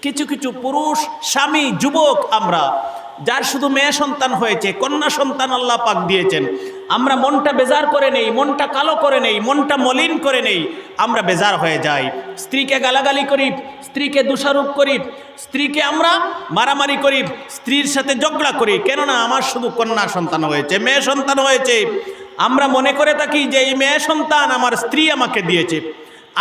কিছু কিছু পুরুষ স্বামী যুবক আমরা যার শুধু মেয়ে সন্তান হয়েছে, কন্যা সন্তান আল্লাহ পাক দিয়েছেন, আমরা মনটা বেজার করে নেই, মনটা কালো করে নেই, মনটা মলিন করে নেই, আমরা বেজার হয়ে যাই, স্ত্রীকে গালাগালি করি, স্ত্রীকে দোষারোপ করি, স্ত্রীকে আমরা মারামারি করি, স্ত্রীর সাথে ঝগড়া করি। কেননা আমার শুধু কন্যা সন্তান হয়েছে, মেয়ে সন্তান হয়েছে, আমরা মনে করে থাকি যে এই মেয়ে সন্তান আমার স্ত্রী আমাকে দিয়েছে।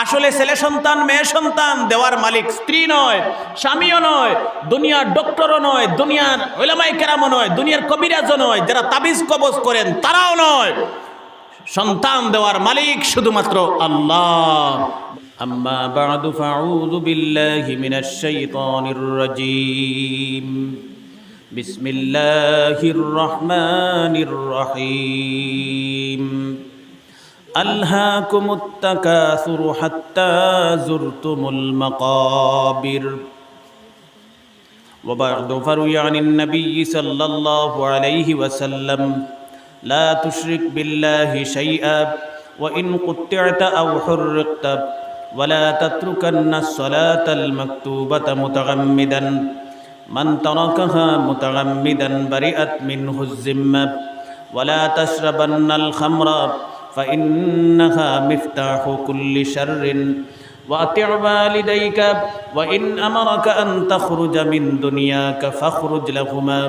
আসলে ছেলে সন্তান মেয়ে সন্তান দেওয়ার মালিক স্ত্রী নয়, স্বামীও নয়, দুনিয়ার ডক্টরও নয়, দুনিয়ার উলামায়ে কেরামও নয়, দুনিয়ার কবিরাজও নয়, যারা তাবিজ কবজ করেন তারাও নয়। সন্তান দেওয়ার মালিক শুধুমাত্র আল্লাহ। আম্মা বা'দু ফাউযু বিল্লাহি মিনাশ শাইতানির রাজীম। বিসমিল্লাহির রহমানির রহিম। ألهاكم التكاثر حتى زرتم المقابر. وبعد فروي عن النبي صلى الله عليه وسلم لا تشرك بالله شيئا وإن قطعت أو حرقت ولا تتركن الصلاة المكتوبة متعمدا من تركها متعمدا برئت منه الذمة ولا تشربن الخمر فإنها مفتاح كل شر وأطع والديك وإن أمرك أن تخرج من دنياك فاخرج لهما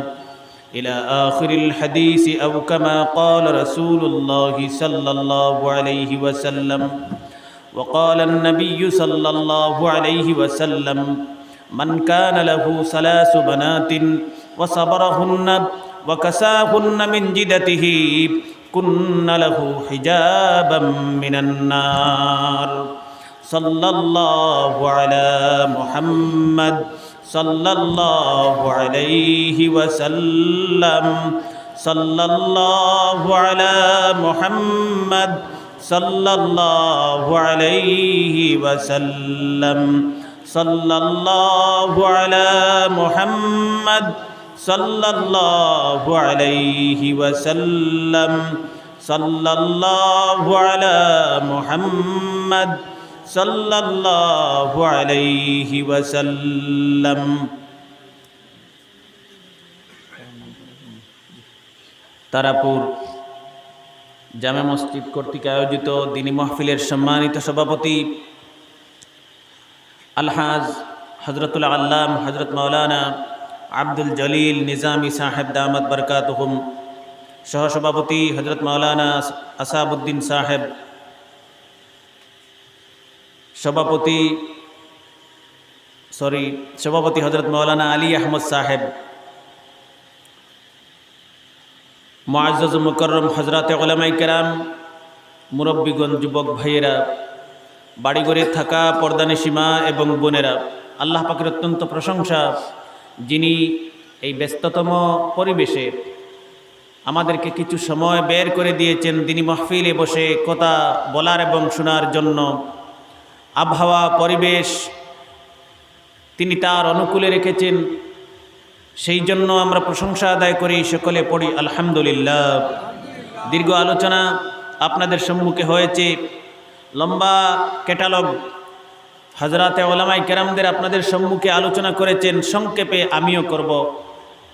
إلى آخر الحديث أو كما قال رسول الله صلى الله عليه وسلم. وقال النبي صلى الله عليه وسلم من كان له ثلاث بنات وصبرهن وكساهن من جدته كن له حجابا من النار. صلى الله على محمد صلى الله عليه وسلم. صلى الله على محمد صلى الله عليه وسلم. صلى الله على محمد صلى الله عليه وسلم. صلى الله على محمد صلى الله عليه وسلم. তারাপুর জামে মসজিদ কর্তৃক আয়োজিত দ্বীনি মাহফিলের সম্মানিত সভাপতি আলহাজ হযরতুল আল্লাম হযরত মাওলানা আব্দুল জলিল নিজামী সাহেব দামাত বরকাতুহুম, সহসভাপতি হযরত মাওলানা আসাবউদ্দিন সাহেব, সভাপতি হযরত মাওলানা আলী আহমদ সাহেব, মুআজ্জাজ মুকাররম হযরতে উলামায়ে কেরাম, মুরব্বীগণ, যুবক ভাইয়েরা, বাড়িঘরে থাকা পর্দানিশী মা এবং বোনেরা, আল্লাহ পাকের অত্যন্ত প্রশংসা যিনি এই ব্যস্ততম পরিবেশে আমাদেরকে কিছু সময় বের করে দিয়েছেন দ্বীনি মাহফিলে বসে কথা বলার এবং শোনার জন্য। আবহাওয়া পরিবেশ তিনি তার অনুকূলে রেখেছেন, সেই জন্য আমরা প্রশংসা আদায় করি, সকলে পড়ি আলহামদুলিল্লাহ। দীর্ঘ আলোচনা আপনাদের সম্মুখে হয়েছে, লম্বা ক্যাটালগ হযরতে উলামায়ে কেরামদের আপনাদের সম্মুখে আলোচনা করেছেন। সংক্ষেপে আমিও করব,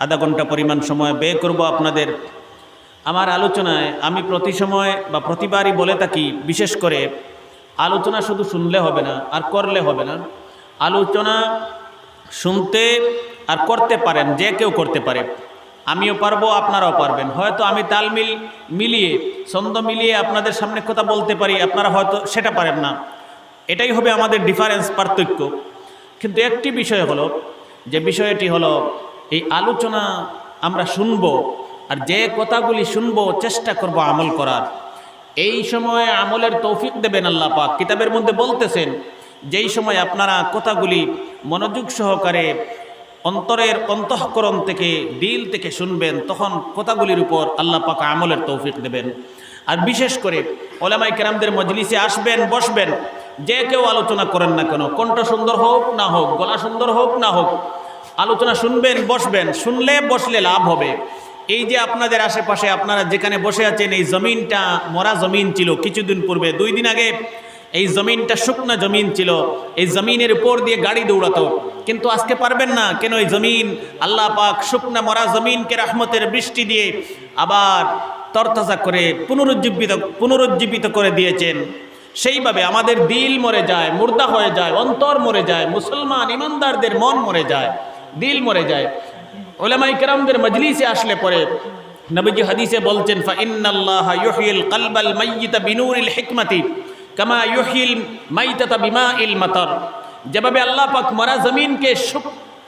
আধা ঘন্টা পরিমাণ সময় ব্যয় করব আপনাদের। আমার আলোচনায় আমি প্রতি সময় বা প্রতিবারই বলে থাকি, বিশেষ করে আলোচনা শুধু শুনলে হবে না আর করলে হবে না। আলোচনা শুনতে আর করতে পারেন, যে কেউ করতে পারে, আমিও পারবো, আপনারাও পারবেন। হয়তো আমি তাল মিলিয়ে ছন্দ মিলিয়ে আপনাদের সামনে কথা বলতে পারি, আপনারা হয়তো সেটা পারেন না, এটাই হবে আমাদের ডিফারেন্স, পার্থক্য। কিন্তু একটি বিষয় হলো, যে বিষয়টি হলো এই আলোচনা আমরা শুনব, আর যে কথাগুলি শুনব চেষ্টা করব আমল করার। এই সময়ে আমলের তৌফিক দেবেন আল্লাহ পাক। কিতাবের মধ্যে বলতেছেন, যেই সময় আপনারা কথাগুলি মনোযোগ সহকারে অন্তরের অন্তঃকরণ থেকে, দিল থেকে শুনবেন, তখন কথাগুলির উপর আল্লাহ পাক আমলের তৌফিক দেবেন। আর বিশেষ করে উলামায়ে কেরামদের মজলিসে আসবেন, বসবেন, যে কেউ আলোচনা করেন না কেন, কণ্ঠ সুন্দর হোক না হোক, গলা সুন্দর হোক না হোক, আলোচনা শুনবেন, বসবেন। শুনলে বসলে লাভ হবে। এই যে আপনাদের আশেপাশে আপনারা যেখানে বসে আছেন, এই জমিনটা মরা জমিন ছিল কিছুদিন পূর্বে, 2 দিন আগে এই জমিনটা শুকনা জমিন ছিল, এই জমিনের উপর দিয়ে গাড়ি দৌড়াতো, কিন্তু আজকে পারবেন না। কেন? এই জমিন আল্লাহ পাক শুকনা মরা জমিনকে রহমতের বৃষ্টি দিয়ে আবার তরতাজা করে পুনরুজ্জীবিত করে দিয়েছেন। সেইভাবে আমাদের দিল মরে যায়, মুর্দা হয়ে যায়, অন্তর মরে যায়, মুসলমান ইমানদারদের মন মরে যায়, দিল মরে যায়। উলামায়ে কেরামদের মজলিসে আসলে পরে নবীজি হাদিসে বলছেন, ফা ইন্নাল্লাহা ইউহিল কলবাল মাইয়িতা বিনুরিল হিকমাতি কামা ইউহিল মাইতাতা বিমাইল মাতার। যেভাবে আল্লাহ পাক মরা জমিনকে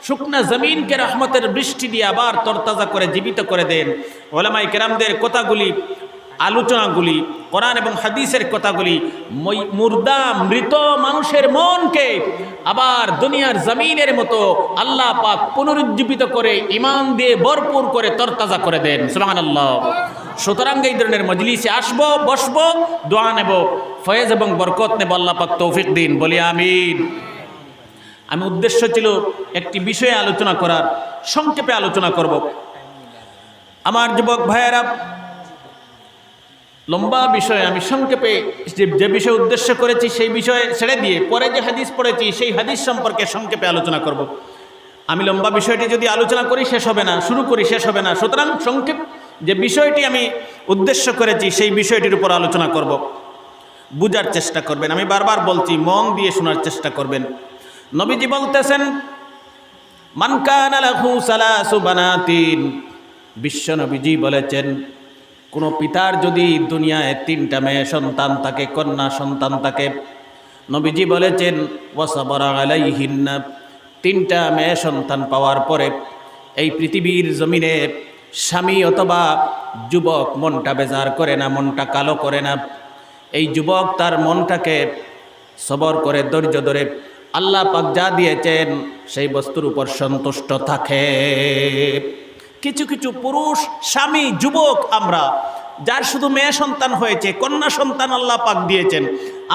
শুকনা জমিনকে রহমতের বৃষ্টি দিয়ে আবার তরতাজা করে জীবিত করে দেন। উলামায়ে কেরামদের কথাগুলি, আলোচনাগুলি, কোরআন এবং হাদিসের কথাগুলি মুর্দা মৃত মানুষের মনকে আবার দুনিয়ার জমিনের মতো আল্লাহ পাক পুনরুজ্জীবিত করে ঈমান দিয়ে ভরপুর করে তরতাজা করে দেন। সুবহানাল্লাহ। সুতরাং এই ধরনের মজলিসে আসবো, বসবো, দোয়া নেব, ফয়েজ এবং বরকত নেব। আল্লাহ পাক তৌফিক দিন, বলি আমিন। আমি উদ্দেশ্য ছিল একটি বিষয়ে আলোচনা করার, সংক্ষেপে আলোচনা করব। আমার যুবক ভাইয়েরা, লম্বা বিষয়ে আমি সংক্ষেপে যে বিষয়ে উদ্দেশ্য করেছি সেই বিষয়ে ছেড়ে দিয়ে পরে যে হাদিস পড়েছি সেই হাদিস সম্পর্কে সংক্ষেপে আলোচনা করব। আমি লম্বা বিষয়টি যদি আলোচনা করি শেষ হবে না, শুরু করি শেষ হবে না। সুতরাং সংক্ষেপ যে বিষয়টি আমি উদ্দেশ্য করেছি সেই বিষয়টির উপর আলোচনা করব। বুঝার চেষ্টা করবেন, আমি বারবার বলছি, মন দিয়ে শোনার চেষ্টা করবেন। নবীজি বলতেছেন, মান কানা লাহু সালাসু বানাতিন, বিশ্ব নবীজি বলেছেন, কোনো পিতার যদি দুনিয়ায় 3টা মেয়ে সন্তান থাকে, কন্যা সন্তান থাকে, নবীজি বলেছেন ওয়াসাবারা আলাইহিন্না, 3টা মেয়ে সন্তান পাওয়ার পরে এই পৃথিবীর জমিনে স্বামী অথবা যুবক মনটা বেজার করে না, মনটা কালো করে না। এই যুবক তার মনটাকে সবর করে, ধৈর্য ধরে আল্লাহ পাক যা দিয়েছেন সেই বস্তুর উপর সন্তুষ্ট থাকে। কিছু কিছু পুরুষ স্বামী যুবক আমরা, যার শুধু মেয়ে সন্তান হয়েছে, কন্যা সন্তান আল্লাহ পাক দিয়েছেন,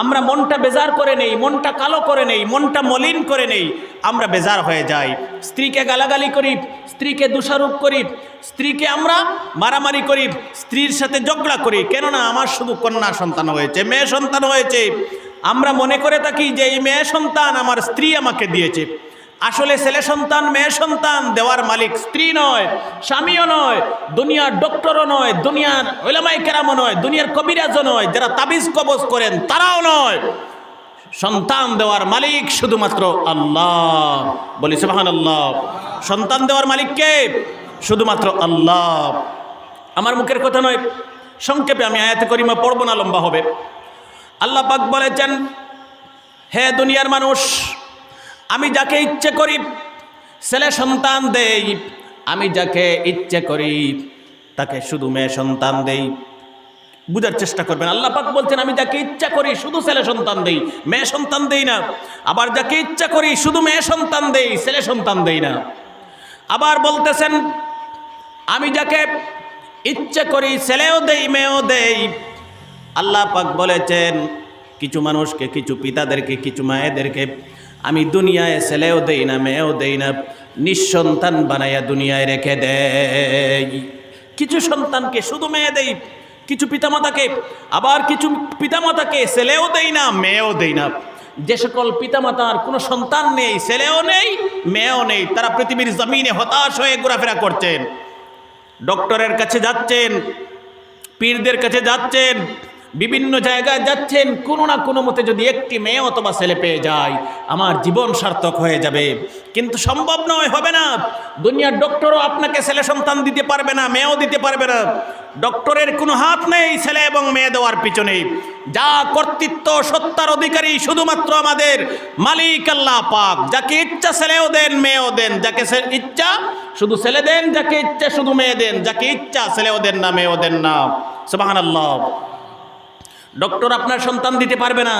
আমরা মনটা বেজার করে নেই, মনটা কালো করে নেই, মনটা মলিন করে নেই, আমরা বেজার হয়ে যাই। স্ত্রীকে গালাগালি করি, স্ত্রীকে দোষারোপ করি, স্ত্রীকে আমরা মারামারি করি, স্ত্রীর সাথে ঝগড়া করি। কেননা আমার শুধু কন্যা সন্তান হয়েছে, মেয়ে সন্তান হয়েছে। আমরা মনে করে থাকি যে এই মেয়ে সন্তান আমার স্ত্রী আমাকে দিয়েছে। আসলে ছেলে সন্তান মেয়ে সন্তান দেওয়ার মালিক স্ত্রী নয়, স্বামীও নয়, দুনিয়ার ডক্টরও নয়, দুনিয়ার উলামায়ে কেরামও নয়, দুনিয়ার কবিরাজও নয়, যারা তাবিজ কবজ করেন তারাও নয়। সন্তান দেওয়ার মালিক শুধুমাত্র আল্লাহ, বলি সুবহানাল্লাহ। সন্তান দেওয়ার মালিক কে? শুধুমাত্র আল্লাহ। আমার মুখের কথা নয়, সংক্ষেপে আমি আয়াতে করিমা পড়ব না, লম্বা হবে। আল্লাহ পাক বলেছেন, হে দুনিয়ার মানুষ, আমি যাকে ইচ্ছে করি ছেলে সন্তান দেই, আমি যাকে ইচ্ছে করি তাকে শুধু মেয়ে সন্তান দেই। বুঝার চেষ্টা করবেন, আল্লাহ পাক বলছেন আমি যাকে ইচ্ছা করি শুধু ছেলে সন্তান দেই, মেয়ে সন্তান দেই না। আবার যাকে ইচ্ছা করি শুধু মেয়ে সন্তান দেই, ছেলে সন্তান দেই না। আবার বলতেছেন আমি যাকে ইচ্ছে করি ছেলেও দেই মেয়েও দেই। আল্লাহ পাক বলেছেন কিছু মানুষকে, কিছু পিতাদেরকে, কিছু মায়েদেরকে আমি দুনিয়ায় ছেলেও দেই না মেয়েও দেই না, নিঃসন্তান বানাইয়া দুনিয়ায় রেখে দেই। কিছু সন্তানকে শুধু মেয়ে দেই, কিছু পিতামাতাকে, আবার কিছু পিতামাতাকে ছেলেও দেই না মেয়েও দেই না। যে সকল পিতামাতার কোনো সন্তান নেই, ছেলেও নেই মেয়েও নেই, তারা পৃথিবীর জমিনে হতাশ হয়ে ঘোরাফেরা করছেন, ডক্টরের কাছে যাচ্ছেন, পীরদের কাছে যাচ্ছেন, বিভিন্ন জায়গায় যাচ্ছেন, কোনো না কোনো মতে যদি একটি মেয়ে অথবা ছেলে পেয়ে যায় আমার জীবন সার্থক হয়ে যাবে। কিন্তু সম্ভব নয়, হবে না। দুনিয়ার ডক্টরও আপনাকে ছেলে সন্তান দিতে পারবে না, মেয়েও দিতে পারবে না। ডক্টরের কোনো হাত নেই ছেলে এবং মেয়ে দেওয়ার পিছনে। যা কর্তৃত্ব সত্তার অধিকারী শুধুমাত্র আমাদের মালিক আল্লাহ পাক। যাকে ইচ্ছা ছেলেও দেন মেয়েও দেন, যাকে ইচ্ছা শুধু ছেলে দেন, যাকে ইচ্ছা শুধু মেয়ে দেন, যাকে ইচ্ছা ছেলেও দেন না মেয়েও দেন না। সুবহানাল্লাহ। ডক্টর আপনার সন্তান দিতে পারবে না।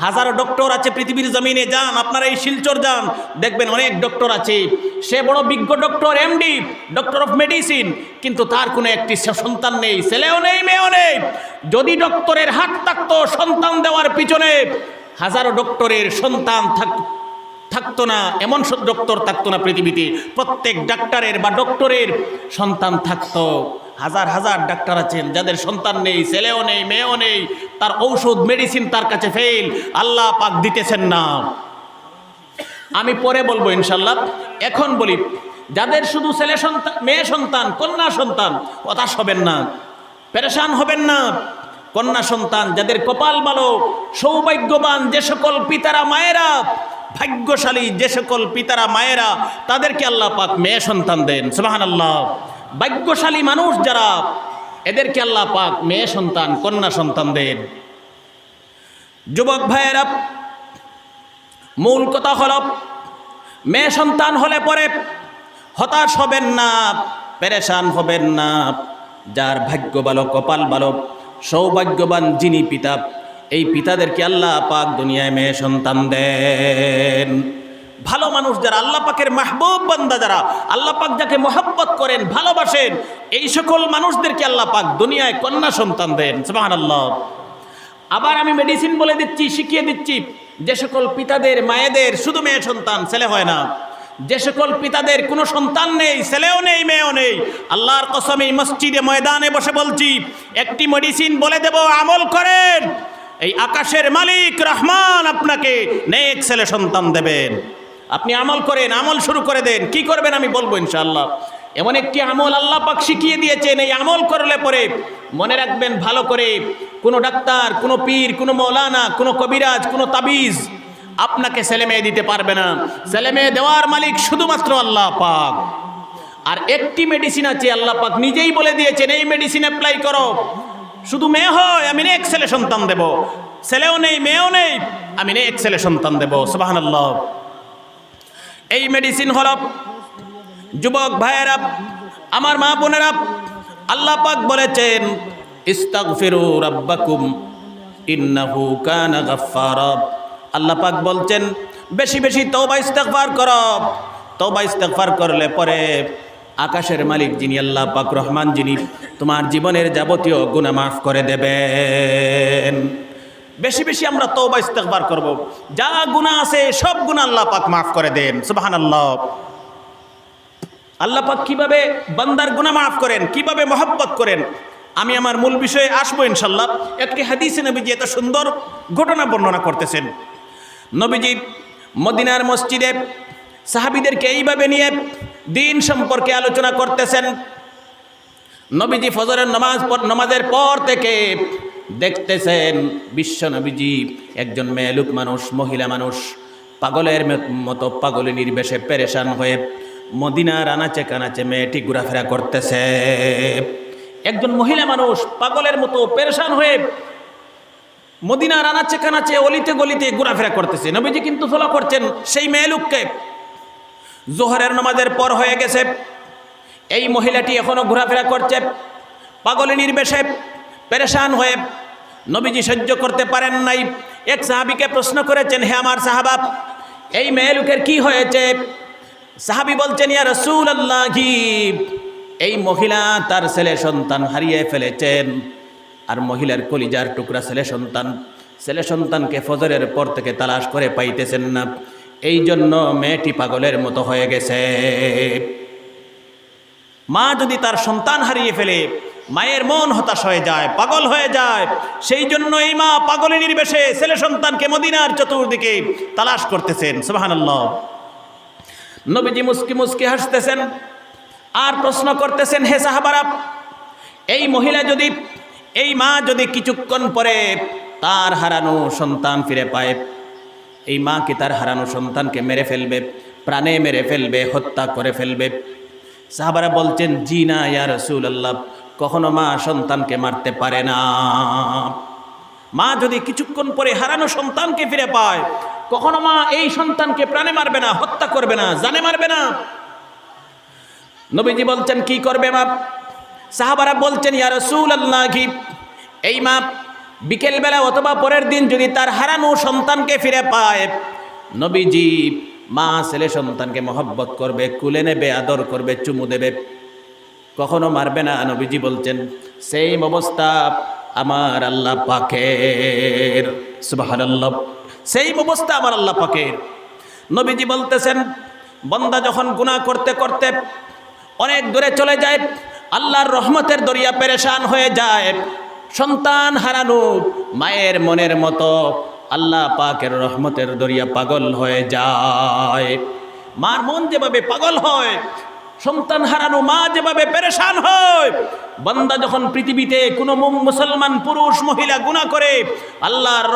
হাজারো ডক্টর আছে পৃথিবীর জমিনে, যান আপনারা এই শিলচর যান, দেখবেন অনেক ডক্টর আছে, সে বড় বিজ্ঞ doctor, MD, doctor of medicine, কিন্তু তার কোনো একটি সন্তান নেই, ছেলেও নেই মেয়েও নেই। যদি ডক্টরের হাত থাকতো সন্তান দেওয়ার পিছনে, হাজারো ডক্টরের সন্তান থাকতো না, এমন সব ডক্টর থাকতো না পৃথিবীতে। প্রত্যেক ডাক্তারের বা ডক্টরের সন্তান থাকতো। হাজার হাজার ডাক্তার আছেন যাদের সন্তান নেই, ছেলেও নেই মেয়েও নেই, তার ঔষধ মেডিসিন তার কাছে ফেল, আল্লাহ পাক দিতেছেন না। আমি পরে বলবো ইনশাল্লাহ। এখন বলি, যাদের শুধু ছেলে সন্তান, মেয়ে সন্তান, কন্যা সন্তান, হতাশ হবেন না, পেরেশান হবেন না। কন্যা সন্তান যাদের কপাল ভালো, সৌভাগ্যবান যে সকল পিতারা মায়েরা, ভাগ্যশালী যে সকল পিতারা মায়েরা, তাদেরকে আল্লাহ পাক মেয়ে সন্তান দেন। সুবহানাল্লাহ। ভাগ্যশালী মানুষ যারা, এদেরকে আল্লাহ পাক মেয়ে সন্তান, কন্যা সন্তান দেন। যুবক ভাইয়েরা, মূল কথা হলো, মেয়ে সন্তান হলে পরে হতাশ হবেন না, পেরেশান হবেন না। যার ভাগ্য ভালো, কপাল ভালো, সৌভাগ্যবান যিনি পিতা, এই পিতাদেরকে আল্লাহ পাক দুনিয়ায় মেয়ে সন্তান দেন। ভালো মানুষ যারা, আল্লাহ পাকের মাহবুব বান্দা যারা, আল্লাহ পাক যাকে মহব্বত করেন, ভালোবাসেন, এই সকল মানুষদেরকে আল্লাহ পাক দুনিয়ায় কন্যা সন্তান দেন। সুবহানাল্লাহ। আবার আমি মেডিসিন বলে দিচ্ছি, শিখিয়ে দিচ্ছি, যে সকল পিতাদের, মায়েদের শুধু মেয়ে সন্তান, ছেলে হয় না, যে সকল পিতাদের কোনো সন্তান নেই, ছেলেও নেই, মেয়েও নেই, আল্লাহর কসম এই মসজিদে ময়দানে বসে বলছি, একটি মেডিসিন বলে দেব, আমল করেন, এই আকাশের মালিক রহমান আপনাকে নেক ছেলে সন্তান দেবেন। আপনি আমল করেন, আমল শুরু করে দেন। কি করবেন আমি বলবো ইনশাআল্লাহ। এমন একটি আমল আল্লাহ পাক শিখিয়ে দিয়েছেন, এই আমল করলে পরে মনে রাখবেন ভালো করে, কোনো ডাক্তার, কোনো পীর, কোনো মৌলানা, কোনো কবিরাজ, কোনো তাবিজ আপনাকে ছেলে মেয়ে দিতে পারবে না। ছেলে মেয়ে দেওয়ার মালিক শুধুমাত্র আল্লাহ পাক। আর একটি মেডিসিন আছে, আল্লাহ পাক নিজেই বলে দিয়েছেন, এই মেডিসিন অ্যাপ্লাই করো, শুধু মেয়ে হয় আমি নেক ছেলে সন্তান দেব, ছেলেও নেই, মেয়েও নেই, আমি নেক ছেলে সন্তান দেব। সুবহানাল্লাহ। এই মেডিসিন হল, যুবক ভাইয়েরা, আমার মা বোনেরা, আল্লাহ পাক বলেছেন, ইস্তাগফিরু রাব্বাকুম ইন্নাহু কানা গাফফারা। আল্লাহ পাক বলছেন, বেশি বেশি তওবা ইস্তিগফার করো। তওবা ইস্তিগফার করলে পরে আকাশের মালিক যিনি আল্লাহ পাক রহমান, যিনি তোমার জীবনের যাবতীয় গুনাহ মাফ করে দেবেন। বেশি বেশি আমরা তওবা ইস্তিগফার করব, যা গুনাহ আছে সব গুনাহ আল্লাহ পাক মাফ করে দেন। সুবহানাল্লাহ। আল্লাহ পাক কিভাবে বান্দার গুনাহ মাফ করেন, কিভাবে মহব্বত করেন, আমি আমার মূল বিষয়ে আসবো ইনশাল্লাহ। একটি হাদিসে নবীজি এত সুন্দর ঘটনা বর্ণনা করতেছেন। নবীজি মদিনার মসজিদে সাহাবীদেরকে এইভাবে নিয়ে দিন সম্পর্কে আলোচনা করতেছেন। নবীজি ফজরের নামাজের পর থেকে দেখতেছেন, বিশ্ব নবীজি একজন মেয়েলুক মানুষ, মহিলা মানুষ, পাগলের মতো পাগলের নির্বেশে পেরেশান হয়ে মদিনার আনাচে কানাচে মেয়েটি ঘোরাফেরা করতেছে। একজন মহিলা মানুষ পাগলের মতো পেরেশান হয়ে মদিনার আনাচে কানাচে, অলিতে গলিতে ঘোরাফেরা করতেছে। নবীজি কিন্তু ফলো করছেন সেই মেয়েলুককে। জোহরের নামাজের পর হয়ে গেছে, এই মহিলাটি এখনো ঘোরাফেরা করছে পাগলের নির্বেশে পেরেশান হয়ে। নবীজি সহ্য করতে পারেন নাই। এক সাহাবীকে প্রশ্ন করেছেন, হে আমার সাহাবা, এই মেয়েলুকের কি হয়েছে? সাহাবী বলছেন, ইয়া রাসূলুল্লাহ, এই মহিলা তার ছেলে সন্তান হারিয়ে ফেলেছেন, আর মহিলার কলিজার টুকরা ছেলে সন্তানকে ফজরের পর থেকে তালাশ করে পাইতেছেন না, এই জন্য মেয়েটি পাগলের মতো হয়ে গেছে। মা যদি তার সন্তান হারিয়ে ফেলে, মায়ের মন হতাশ হয়ে যায়, পাগল হয়ে যায়। সেই জন্য এই মা পাগলের নির্বেশে ছেলে সন্তানকে মদিনার চতুর্দিকে তালাশ করতেছেন। সুবহানাল্লাহ। নবীজি মুস্কি মুস্কি হাসতেছেন আর প্রশ্ন করতেছেন, হে সাহাবারা, এই মহিলা যদি, এই মা যদি কিছুক্ষণ পরে তার হারানো সন্তান ফিরে পায়, এই মা কি তার হারানো সন্তানকে মেরে ফেলবে, প্রাণে মেরে ফেলবে, হত্যা করে ফেলবে? সাহাবারা বলছেন, জি না ইয়া রাসূলুল্লাহ, কখনো মা সন্তানকে মারতে পারে না। মা যদি কিছুক্ষণ পরে হারানো সন্তানকে ফিরে পায়, কখনো মা এই সন্তানকে প্রাণে মারবে না, হত্যা করবে না, জানে মারবে না। নবীজি বলছেন, কি করবে মা? সাহাবারা বলছেন, ইয়া রাসূলুল্লাহ, এই মা বিকেলবেলা অথবা পরের দিন যদি তার হারানো সন্তানকে ফিরে পায়, নবীজি মা ছেলে সন্তানকে মহব্বত করবে, কুলে নেবে, আদর করবে, চুমু দেবে, কখনো মারবে না। নবীজি বলছেন, সেই অবস্থা আমার আল্লাহ পাকের। সুবহানাল্লাহ। সেই অবস্থা আমার আল্লাহ পাকের। নবীজি বলতেছেন, বান্দা যখন গুনাহ করতে করতে অনেক দূরে চলে যায়, আল্লাহর রহমতের দরিয়া পেরেশান হয়ে যায়, সন্তান হারানো মায়ের মনের মতো আল্লাহ পাকের রহমতের দরিয়া পাগল হয়ে যায়। মার মন যেভাবে পাগল হয়, সন্তান হারানো মা যেভাবে পেরেশান হয়, বান্দা যখন পৃথিবীতে কোনো মুসলমান পুরুষ মহিলা গুনাহ করে আল্লাহর